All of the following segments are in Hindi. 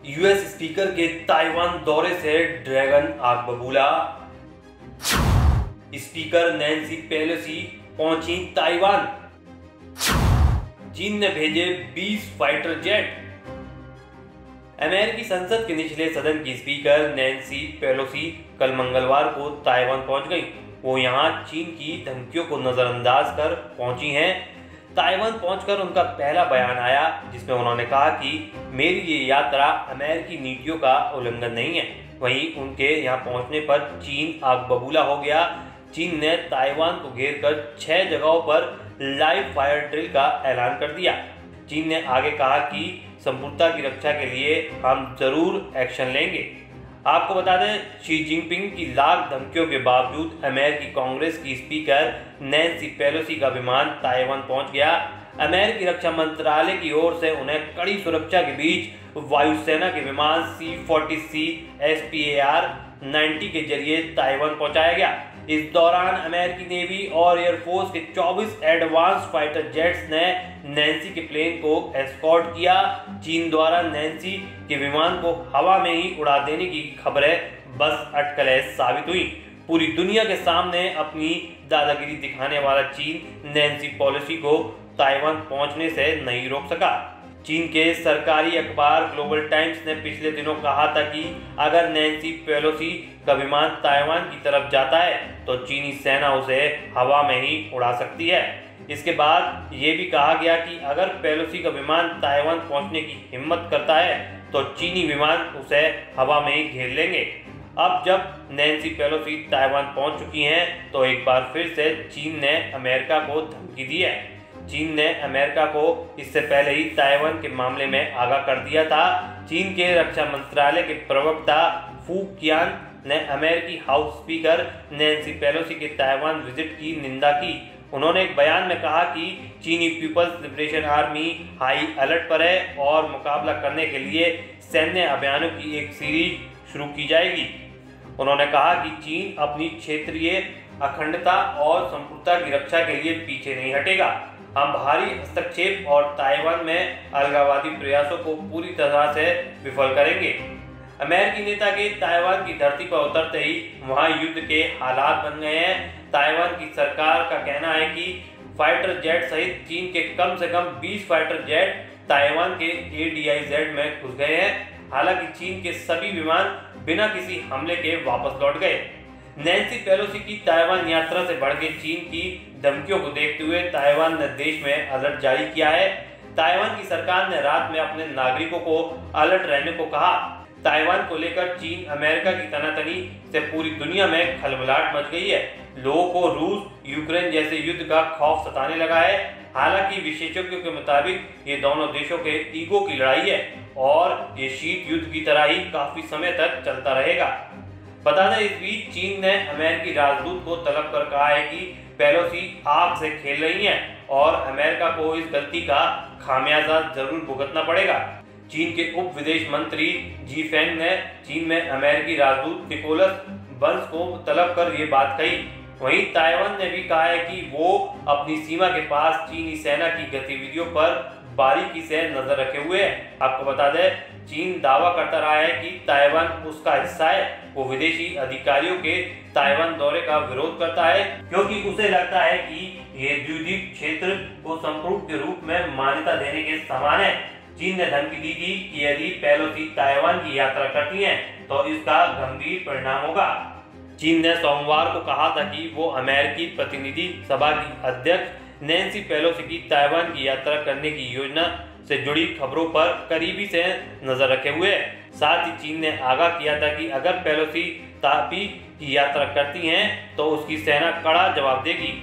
यूएस स्पीकर के ताइवान दौरे से ड्रैगन आग बबूला। स्पीकर नैन्सी पेलोसी पहुंची ताइवान। चीन ने भेजे 20 फाइटर जेट। अमेरिकी संसद के निचले सदन की स्पीकर नैन्सी पेलोसी कल मंगलवार को ताइवान पहुंच गईं। वो यहां चीन की धमकियों को नजरअंदाज कर पहुंची हैं। ताइवान पहुंचकर उनका पहला बयान आया जिसमें उन्होंने कहा कि मेरी ये यात्रा अमेरिकी नीतियों का उल्लंघन नहीं है। वहीं उनके यहां पहुंचने पर चीन आग बबूला हो गया। चीन ने ताइवान को घेरकर 6 जगहों पर लाइव फायर ड्रिल का ऐलान कर दिया। चीन ने आगे कहा कि संपूर्णता की रक्षा के लिए हम जरूर एक्शन लेंगे। आपको बता दें, शी जिनपिंग की लाख धमकियों के बावजूद अमेरिकी कांग्रेस की स्पीकर नैन्सी पेलोसी का विमान ताइवान पहुंच गया। अमेरिकी रक्षा मंत्रालय की ओर से उन्हें कड़ी सुरक्षा के बीच वायुसेना के विमान C-40C SPAR-90 के जरिए ताइवान पहुंचाया गया। इस दौरान अमेरिकी नेवी और एयरफोर्स के 24 एडवांस फाइटर जेट्स ने नैन्सी के प्लेन को एस्कॉर्ट किया। चीन द्वारा नैन्सी के विमान को हवा में ही उड़ा देने की खबरें बस अटकलें साबित हुई। पूरी दुनिया के सामने अपनी दादागिरी दिखाने वाला चीन नैन्सी पेलोसी को ताइवान पहुंचने से नहीं रोक सका। चीन के सरकारी अखबार ग्लोबल टाइम्स ने पिछले दिनों कहा था कि अगर नैन्सी पेलोसी का विमान ताइवान की तरफ जाता है तो चीनी सेना उसे हवा में ही उड़ा सकती है। इसके बाद ये भी कहा गया कि अगर पेलोसी का विमान ताइवान पहुंचने की हिम्मत करता है तो चीनी विमान उसे हवा में ही घेर लेंगे। अब जब नैन्सी पेलोसी ताइवान पहुंच चुकी हैं तो एक बार फिर से चीन ने अमेरिका को धमकी दी है। चीन ने अमेरिका को इससे पहले ही ताइवान के मामले में आगाह कर दिया था। चीन के रक्षा मंत्रालय के प्रवक्ता फू कियान ने अमेरिकी हाउस स्पीकर नैन्सी पेलोसी के ताइवान विजिट की निंदा की। उन्होंने एक बयान में कहा कि चीनी people's liberation army high alert पर है और मुकाबला करने के लिए सैन्य अभियानों की एक सीरीज शुरू की जाएगी। उन्होंने कहा कि चीन अपनी क्षेत्रीय अखंडता और संपूर्णता की रक्षा के लिए पीछे नहीं हटेगा। हम भारी हस्तक्षेप और ताइवान में अलगाववादी प्रयासों को पूरी तरह से विफल करेंगे। अमेरिकी नेता के ताइवान की धरती पर उतरते ही वहां युद्ध के हालात बन गए हैं। ताइवान की सरकार का कहना है कि फाइटर जेट सहित चीन के कम से कम 20 फाइटर जेट ताइवान के ADIZ में घुस गए हैं। हालांकि चीन के सभी विमान बिना किसी हमले के वापस लौट गए। नैन्सी पेलोसी की ताइवान यात्रा से बढ़ के चीन की धमकियों को देखते हुए ताइवान ने देश में अलर्ट जारी किया है। ताइवान की सरकार ने रात में अपने नागरिकों को अलर्ट रहने को कहा। ताइवान को लेकर चीन अमेरिका की तनातनी से पूरी दुनिया में खलबलाहट मच गई है। लोगों को रूस यूक्रेन जैसे युद्ध का खौफ सताने लगा है। हालांकि विशेषज्ञों के मुताबिक ये दोनों देशों के ईगो की लड़ाई है और ये शीत युद्ध की तरह ही काफी समय तक चलता रहेगा। बता दें, इस बीच चीन ने अमेरिकी राजदूत को तलब कर कहा है कि पेलोसी आग से खेल रही हैं और अमेरिका को इस गलती का खामियाजा जरूर भुगतना पड़ेगा। चीन के उप विदेश मंत्री जी फेंग ने चीन में अमेरिकी राजदूत निकोलस बर्न्स को तलब कर ये बात कही। वहीं ताइवान ने भी कहा है कि वो अपनी सीमा के पास चीनी सेना की गतिविधियों पर बारीकी से नजर रखे हुए है। आपको बता दें, चीन दावा करता रहा है कि ताइवान उसका हिस्सा है। वो विदेशी अधिकारियों के ताइवान दौरे का विरोध करता है क्योंकि उसे लगता है कि ये द्वीप क्षेत्र को संपूर्ण के रूप में मान्यता देने के समान है। चीन ने धमकी दी थी कि यदि पेलोसी ताइवान की यात्रा करती हैं तो इसका गंभीर परिणाम होगा। चीन ने सोमवार को कहा था कि वो अमेरिकी प्रतिनिधि सभा की अध्यक्ष नैन्सी पेलोसी की ताइवान की यात्रा करने की योजना से जुड़ी खबरों पर करीबी से नजर रखे हुए है। साथ ही चीन ने आगाह किया था कि अगर पेलोसी तापी की यात्रा करती हैं तो उसकी सेना कड़ा जवाब देगी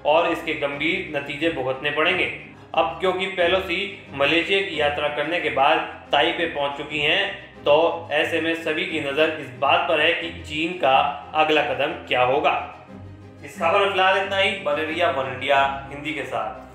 और इसके गंभीर नतीजे भुगतने पड़ेंगे। अब क्योंकि पेलोसी मलेशिया की यात्रा करने के बाद ताइपे पहुंच चुकी हैं तो ऐसे में सभी की नजर इस बात पर है कि चीन का अगला कदम क्या होगा। इस खबर में फिलहाल इतना ही। बने रहिए वन इंडिया हिंदी के साथ।